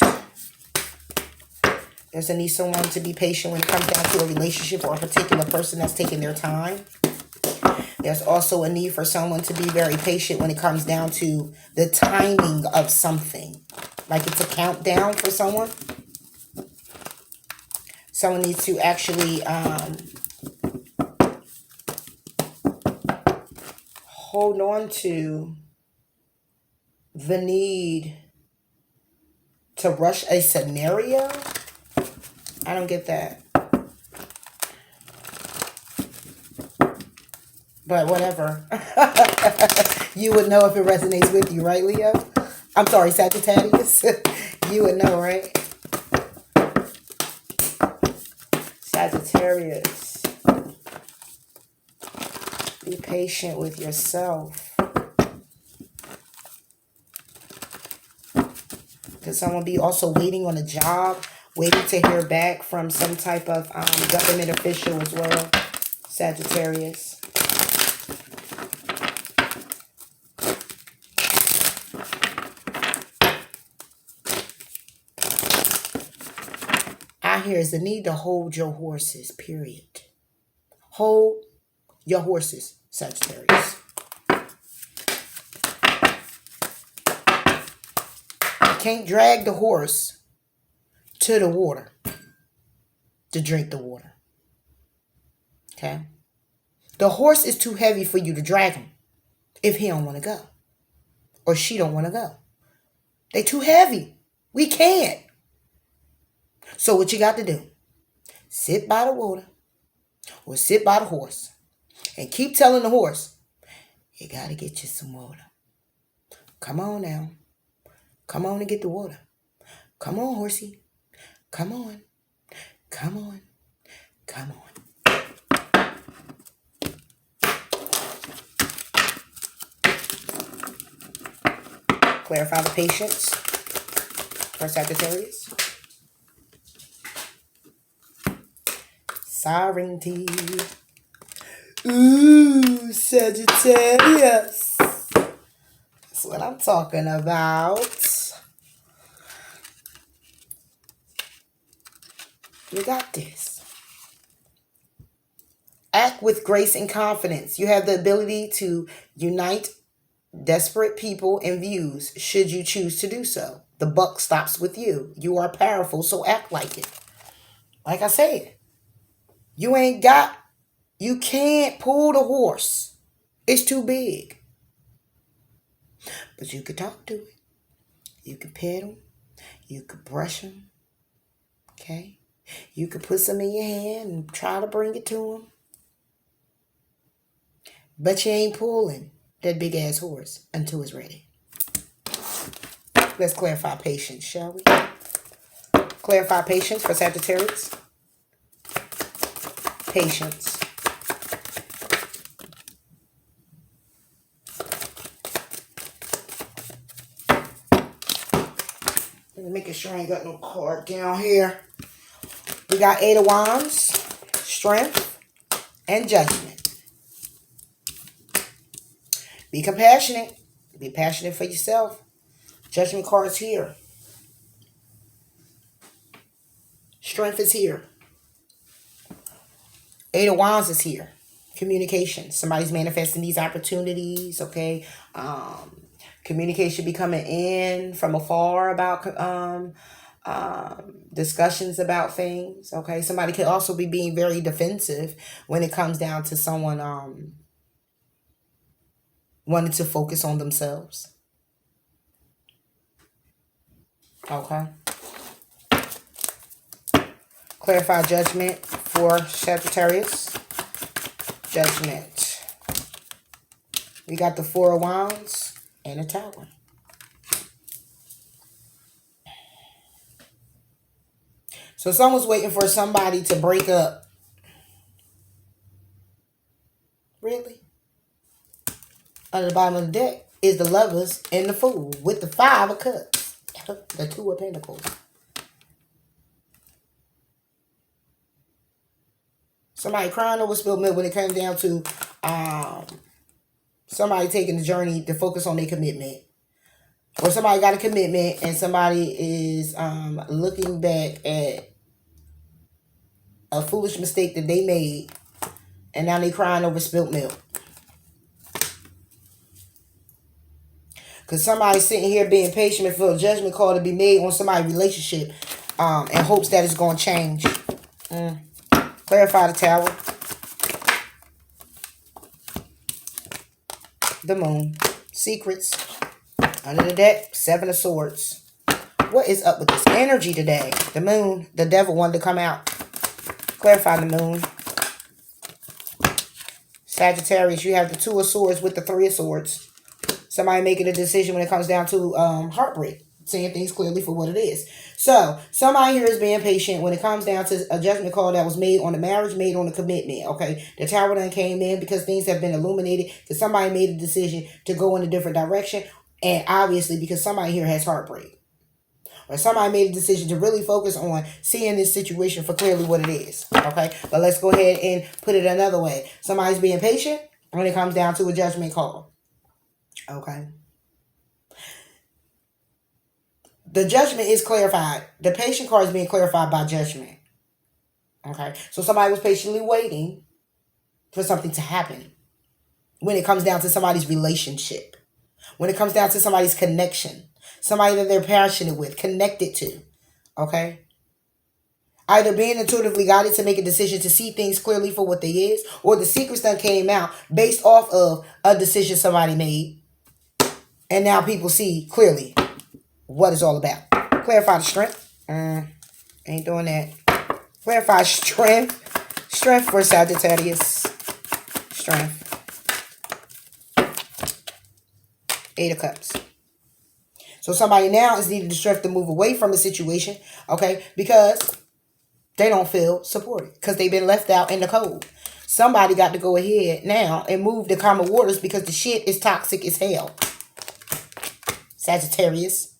There's a need someone to be patient when it comes down to a relationship or a particular person that's taking their time. There's also a need for someone to be very patient when it comes down to the timing of something. Like it's a countdown for someone. Someone needs to actually hold on to the need to rush a scenario. I don't get that. But whatever. You would know if it resonates with you, right, Leo? I'm sorry, Sagittarius. You would know, right? Sagittarius. Be patient with yourself. Could someone be also waiting on a job, waiting to hear back from some type of government official as well? Sagittarius. I hear is the need to hold your horses, period. Hold your horses, Sagittarius. You can't drag the horse to the water to drink the water. Okay? The horse is too heavy for you to drag him if he don't want to go or she don't want to go. They too heavy. We can't. So what you got to do? Sit by the water or sit by the horse and keep telling the horse, you got to get you some water. Come on now. Come on and get the water. Come on, horsey. Come on. Come on. Come on. Clarify the patience for Sagittarius. Sovereignty. Ooh, Sagittarius. That's what I'm talking about. You got this. Act with grace and confidence. You have the ability to unite desperate people and views should you choose to do so. The buck stops with you. You are powerful, so act like it. Like I said, you can't pull the horse. It's too big. But you could talk to it. You could pet him. You could brush him. Okay? You could put some in your hand and try to bring it to him. But you ain't pulling that big ass horse until it's ready. Let's clarify patience, shall we? Clarify patience for Sagittarius. Patience. Making sure I ain't got no card down here. We got 8 of Wands, Strength, and Judgment. Be compassionate. Be passionate for yourself. Judgment card's here. Strength is here. 8 of Wands is here. Communication. Somebody's manifesting these opportunities, okay? Communication be coming in from afar about discussions about things, okay? Somebody could also be being very defensive when it comes down to someone wanting to focus on themselves. Okay. Clarify Judgment for Sagittarius. Judgment. We got the 4 of Wands and a Tower. So someone's waiting for somebody to break up. Really? On the bottom of the deck is the Lovers and the Fool with the 5 of Cups. The 2 of Pentacles. Somebody crying over spilled milk when it comes down to somebody taking the journey to focus on their commitment. Or somebody got a commitment and somebody is looking back at a foolish mistake that they made and now they crying over spilled milk. Because somebody's sitting here being patient for a judgment call to be made on somebody's relationship in hopes that it's going to change. Clarify the Tower. The Moon. Secrets. Under the deck, 7 of Swords. What is up with this energy today? The Moon. The Devil wanted to come out. Clarify the Moon. Sagittarius, you have the 2 of Swords with the 3 of Swords. Somebody making a decision when it comes down to heartbreak. Seeing things clearly for what it is. So, somebody here is being patient when it comes down to a judgment call that was made on the marriage, made on the commitment, okay? The Tower done came in because things have been illuminated, because somebody made a decision to go in a different direction, and obviously because somebody here has heartbreak. Or somebody made a decision to really focus on seeing this situation for clearly what it is, okay? But let's go ahead and put it another way. Somebody's being patient when it comes down to a judgment call, okay? The judgment is clarified. The patient card is being clarified by judgment. Okay? So somebody was patiently waiting for something to happen. When it comes down to somebody's relationship. When it comes down to somebody's connection. Somebody that they're passionate with, connected to. Okay? Either being intuitively guided to make a decision to see things clearly for what they is, or the secrets that came out based off of a decision somebody made. And now people see clearly what it's all about. Clarify the strength. Ain't doing that. Clarify strength. Strength for Sagittarius. Strength. 8 of Cups. So somebody now is needing the strength to move away from a situation, okay, because they don't feel supported, because they've been left out in the cold. Somebody got to go ahead now and move the calmer waters because the shit is toxic as hell. Sagittarius.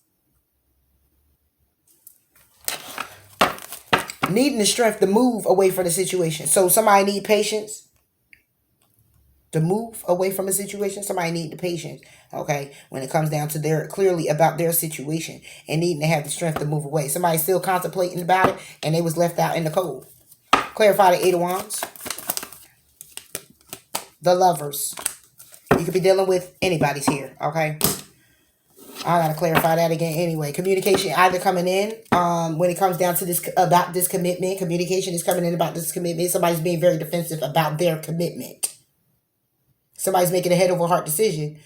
Needing the strength to move away from the situation. So somebody need patience to move away from a situation. Somebody need the patience, okay, when it comes down to their clearly about their situation and needing to have the strength to move away. Somebody still contemplating about it and they was left out in the cold. Clarify the 8 of Wands. The Lovers. You could be dealing with anybody's here, okay? I gotta clarify that again anyway. Communication either coming in when it comes down to this about this commitment. Communication is coming in about this commitment. Somebody's being very defensive about their commitment. Somebody's making a head over heart decision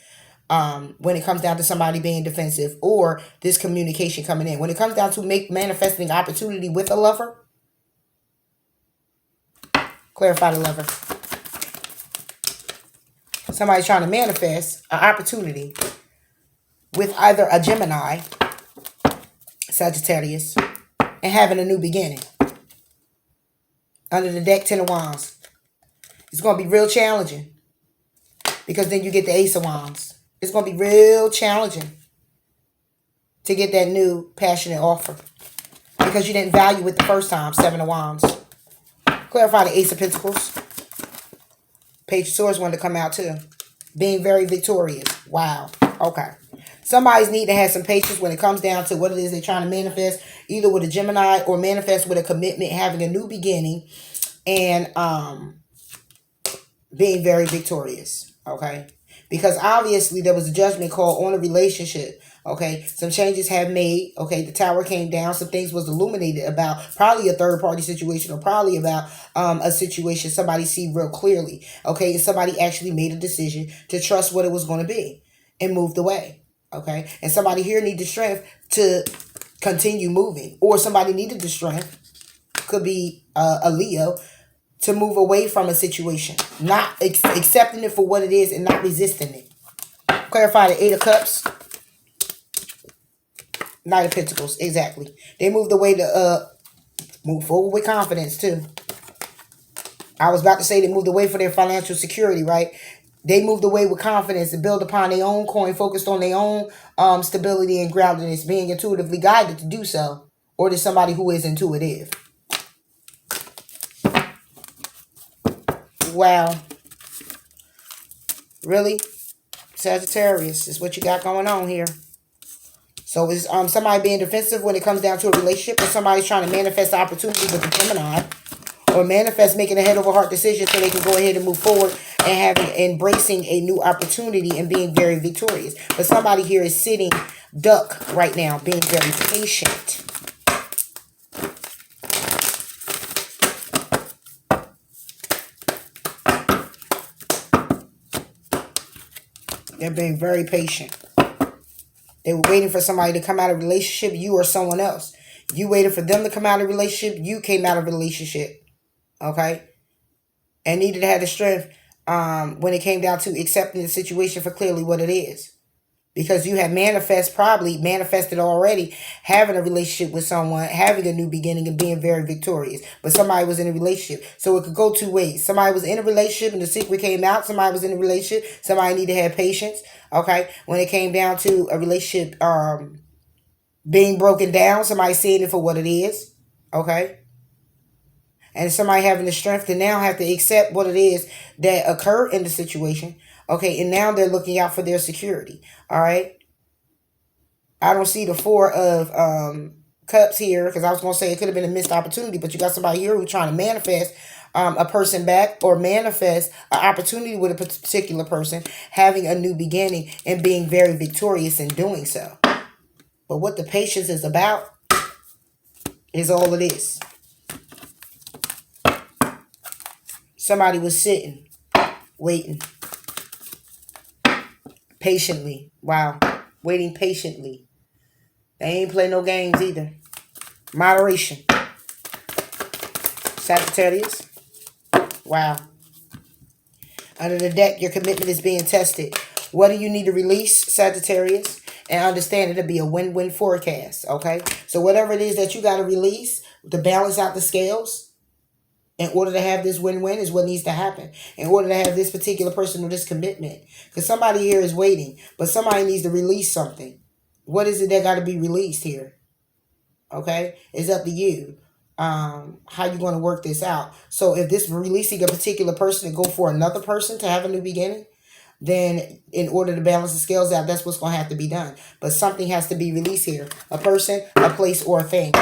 when it comes down to somebody being defensive or this communication coming in. When it comes down to manifesting opportunity with a lover, clarify the Lover. Somebody's trying to manifest an opportunity with either a Gemini, Sagittarius, and having a new beginning. Under the deck, 10 of Wands. It's going to be real challenging because then you get the Ace of Wands. It's going to be real challenging to get that new passionate offer because you didn't value it the first time, 7 of Wands. Clarify the Ace of Pentacles. Page of Swords wanted to come out too. Being very victorious. Wow. Okay. Somebody's need to have some patience when it comes down to what it is they're trying to manifest, either with a Gemini or manifest with a commitment, having a new beginning, and being very victorious, okay? Because obviously there was a judgment call on a relationship, okay? Some changes have made, okay? The tower came down. Some things was illuminated about probably a third-party situation or probably about a situation somebody see real clearly, okay? And somebody actually made a decision to trust what it was going to be and moved away, okay? And somebody here need the strength to continue moving, or somebody needed the strength, could be a Leo, to move away from a situation, not accepting it for what it is and not resisting it. Clarify the 8 of Cups. Knight of Pentacles, exactly. They moved away to move forward with confidence too. I was about to say they moved away for their financial security, right? They moved away with confidence and build upon their own coin, focused on their own stability and groundedness, being intuitively guided to do so, or to somebody who is intuitive. Wow. Really? Sagittarius is what you got going on here. So is somebody being defensive when it comes down to a relationship, or somebody's trying to manifest the opportunity with the Gemini, or manifest making a head over heart decision so they can go ahead and move forward and embracing a new opportunity and being very victorious. But somebody here is sitting duck right now, being very patient. They're being very patient. They were waiting for somebody to come out of a relationship, you or someone else. You waited for them to come out of a relationship, you came out of a relationship. Okay? And needed to have the strength when it came down to accepting the situation for clearly what it is. Because you had probably manifested already, having a relationship with someone, having a new beginning and being very victorious. But somebody was in a relationship. So it could go two ways. Somebody was in a relationship and the secret came out. Somebody was in a relationship. Somebody needed to have patience. Okay. When it came down to a relationship being broken down, somebody seeing it for what it is. Okay. And somebody having the strength to now have to accept what it is that occurred in the situation. Okay, and now they're looking out for their security. All right. I don't see the 4 of Cups here, because I was going to say it could have been a missed opportunity, but you got somebody here who's trying to manifest a person back, or manifest an opportunity with a particular person, having a new beginning and being very victorious in doing so. But what the patience is about is all it is. Somebody was sitting, waiting patiently. Wow. Waiting patiently. They ain't play no games either. Moderation. Sagittarius. Wow. Under the deck, your commitment is being tested. What do you need to release, Sagittarius? And understand it'll be a win-win forecast, okay? So whatever it is that you got to release to balance out the scales, in order to have this win-win is what needs to happen. In order to have this particular person or this commitment. Because somebody here is waiting, but somebody needs to release something. What is it that got to be released here? Okay? It's up to you. How you going to work this out. So if this releasing a particular person to go for another person to have a new beginning, then in order to balance the scales out, that's what's going to have to be done. But something has to be released here. A person, a place, or a thing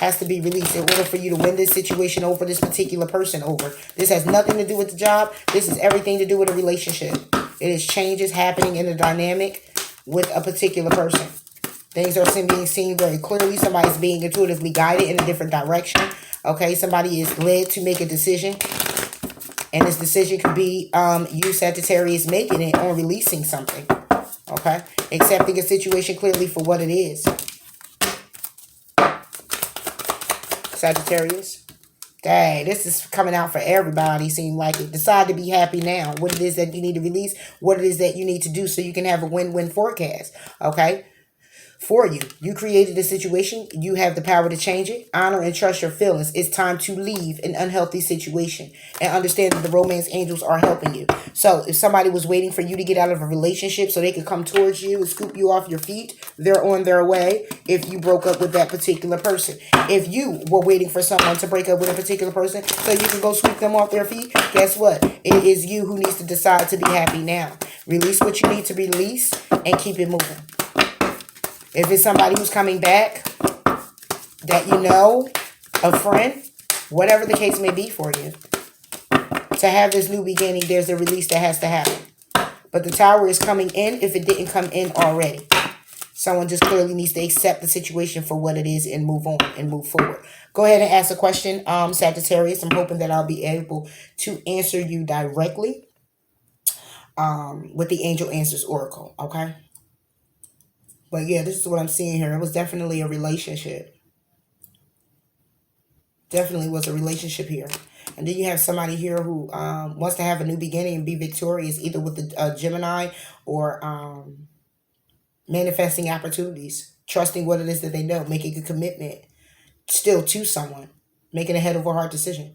has to be released in order for you to win this situation over, this particular person over. This has nothing to do with the job. This is everything to do with a relationship. It is changes happening in the dynamic with a particular person. Things are being seen very clearly. Somebody's being intuitively guided in a different direction. Okay, somebody is led to make a decision. And this decision could be you, Sagittarius, making it on releasing something. Okay, accepting a situation clearly for what it is. Sagittarius. Dang, this is coming out for everybody, seem like it. Decide to be happy now. What it is that you need to release. What it is that you need to do so you can have a win-win forecast. Okay. For you. You created the situation. You have the power to change it. Honor and trust your feelings. It's time to leave an unhealthy situation and understand that the romance angels are helping you. So if somebody was waiting for you to get out of a relationship so they could come towards you and scoop you off your feet, they're on their way if you broke up with that particular person. If you were waiting for someone to break up with a particular person so you can go sweep them off their feet, guess what? It is you who needs to decide to be happy now. Release what you need to release and keep it moving. If it's somebody who's coming back that you know, a friend, whatever the case may be for you, to have this new beginning, there's a release that has to happen. But the Tower is coming in if it didn't come in already. Someone just clearly needs to accept the situation for what it is and move on and move forward. Go ahead and ask a question, Sagittarius. I'm hoping that I'll be able to answer you directly with the Angel Answers Oracle, okay? But yeah, this is what I'm seeing here. It was definitely a relationship. Definitely was a relationship here. And then you have somebody here who wants to have a new beginning and be victorious, either with the Gemini or manifesting opportunities, trusting what it is that they know, making a commitment still to someone, making a head over heart decision.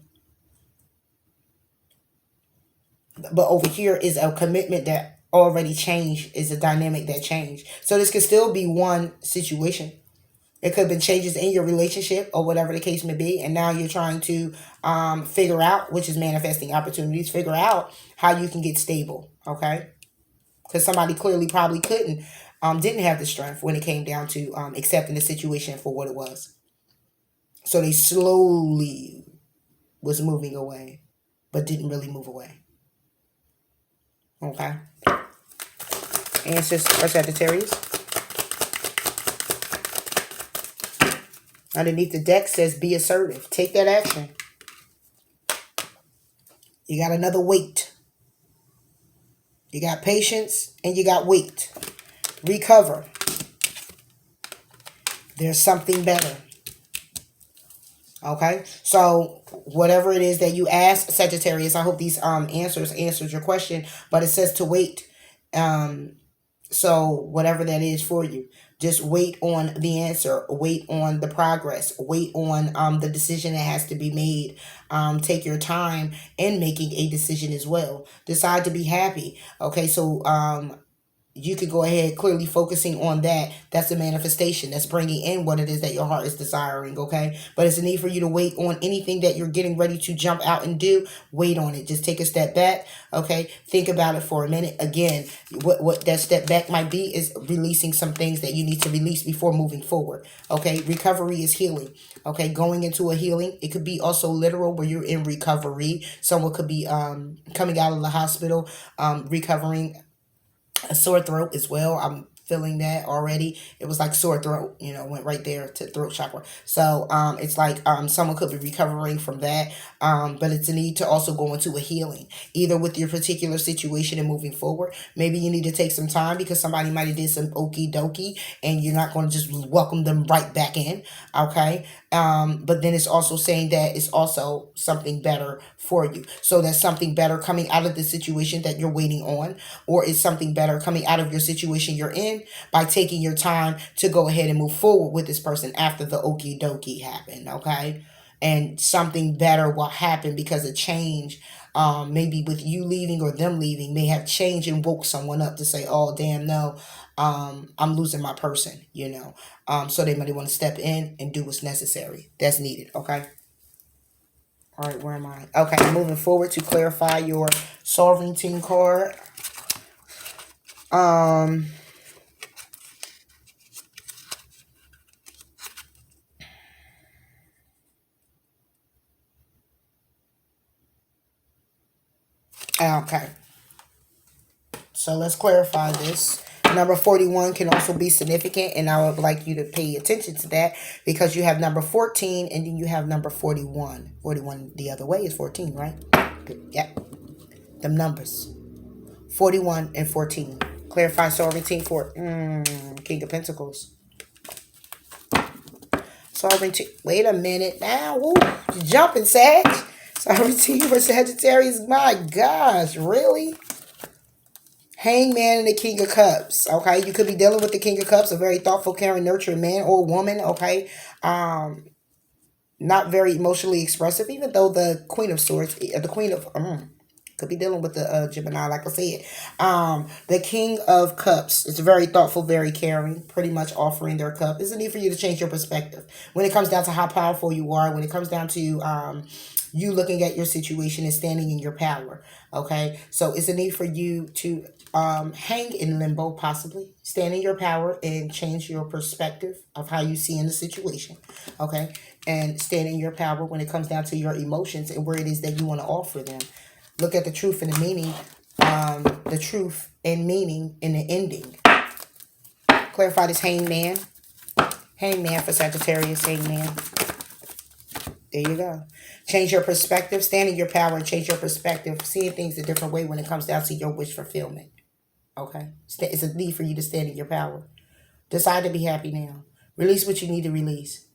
But over here is a commitment that already changed, is a dynamic that changed. So this could still be one situation. It could have been changes in your relationship or whatever the case may be. And now you're trying to figure out, which is manifesting opportunities, figure out how you can get stable. Okay. Because somebody clearly probably didn't have the strength when it came down to accepting the situation for what it was. So they slowly was moving away, but didn't really move away. Okay. Answers for Sagittarius. Underneath the deck says be assertive. Take that action. You got another wait. You got patience and you got wait. Recover. There's something better. Okay, so whatever it is that you ask, Sagittarius, I hope these answers your question, but it says to wait. So whatever that is for you, just wait on the answer, wait on the progress, wait on the decision that has to be made. Take your time in making a decision as well. Decide to be happy. Okay, so you could go ahead clearly focusing on that. That's a manifestation. That's bringing in what it is that your heart is desiring, okay? But it's a need for you to wait on anything that you're getting ready to jump out and do. Wait on it. Just take a step back, okay? Think about it for a minute. Again, what that step back might be is releasing some things that you need to release before moving forward, okay? Recovery is healing, okay? Going into a healing. It could be also literal where you're in recovery. Someone could be coming out of the hospital, recovering a sore throat as well. I'm feeling that already. It was like sore throat, you know, went right there to throat chakra. So it's like someone could be recovering from that, but it's a need to also go into a healing, either with your particular situation and moving forward. Maybe you need to take some time because somebody might have did some okie dokie, and you're not going to just welcome them right back in, okay? But then it's also saying that it's also something better for you. So there's something better coming out of the situation that you're waiting on, or is something better coming out of your situation you're in by taking your time to go ahead and move forward with this person after the okie dokie happened, okay? And something better will happen because a change, maybe with you leaving or them leaving, may have changed and woke someone up to say, oh, damn, no, I'm losing my person, you know. So they might want to step in and do what's necessary. That's needed, okay? All right, where am I? Okay, moving forward to clarify your sovereignty card. Okay. So let's clarify this. Number 41 can also be significant, and I would like you to pay attention to that because you have number 14 and then you have number 41. 41 the other way is 14, right? Good. Yep. Them numbers. 41 and 14. Clarify sovereignty for King of Pentacles. Sovereignty. Wait a minute now. Woo, jumping, Sag. Sovereignty for Sagittarius. My gosh, really? Hangman and the King of Cups. Okay, you could be dealing with the King of Cups, a very thoughtful, caring, nurturing man or woman. Okay, not very emotionally expressive, even though the Queen of Swords, the Queen of could be dealing with the Gemini, like I said. The King of Cups is very thoughtful, very caring, pretty much offering their cup. It's a need for you to change your perspective when it comes down to how powerful you are, when it comes down to you looking at your situation and standing in your power. Okay, so it's a need for you to hang in limbo, possibly stand in your power and change your perspective of how you see in the situation. Okay, and stand in your power when it comes down to your emotions and where it is that you want to offer them. Look at the truth and the meaning, the truth and meaning in the ending. Clarify this hangman. Hangman for Sagittarius, hangman. There you go. Change your perspective, stand in your power and change your perspective, seeing things a different way when it comes down to your wish fulfillment. Okay? It's a need for you to stand in your power. Decide to be happy now. Release what you need to release.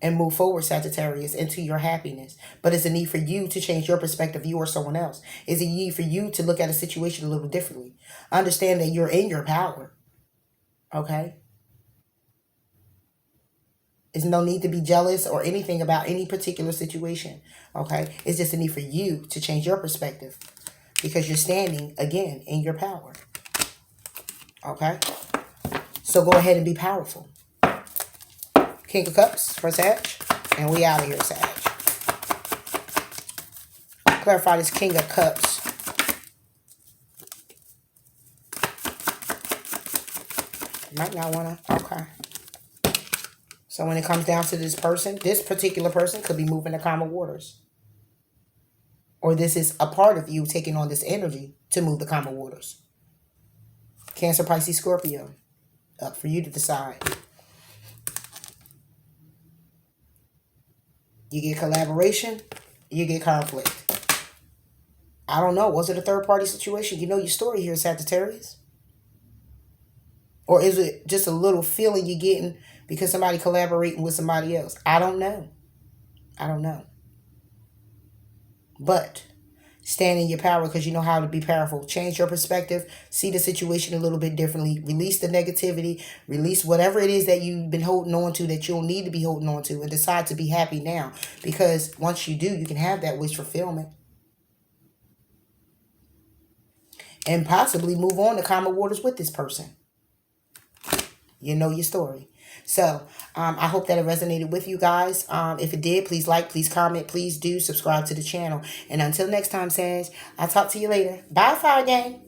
And move forward, Sagittarius, into your happiness. But it's a need for you to change your perspective, you or someone else. It's a need for you to look at a situation a little differently. Understand that you're in your power. Okay? There's no need to be jealous or anything about any particular situation. Okay? It's just a need for you to change your perspective. Because you're standing, again, in your power. Okay? So go ahead and be powerful. King of Cups for Sag. And we out of here, Sag. Clarify this King of Cups. You might not want to. Okay. So when it comes down to this person, this particular person could be moving to calmer waters. Or this is a part of you taking on this energy to move the calmer waters. Cancer, Pisces, Scorpio. Up for you to decide. You get collaboration, you get conflict. I don't know. Was it a third-party situation? You know your story here, Sagittarius. Or is it just a little feeling you're getting because somebody collaborating with somebody else? I don't know. I don't know. But stand in your power because you know how to be powerful. Change your perspective. See the situation a little bit differently. Release the negativity. Release whatever it is that you've been holding on to that you don't need to be holding on to. And decide to be happy now. Because once you do, you can have that wish fulfillment. And possibly move on to calmer waters with this person. You know your story. So, I hope that it resonated with you guys. If it did, please like, please comment, please do subscribe to the channel. And until next time, Sag, I'll talk to you later. Bye, Fire Gang.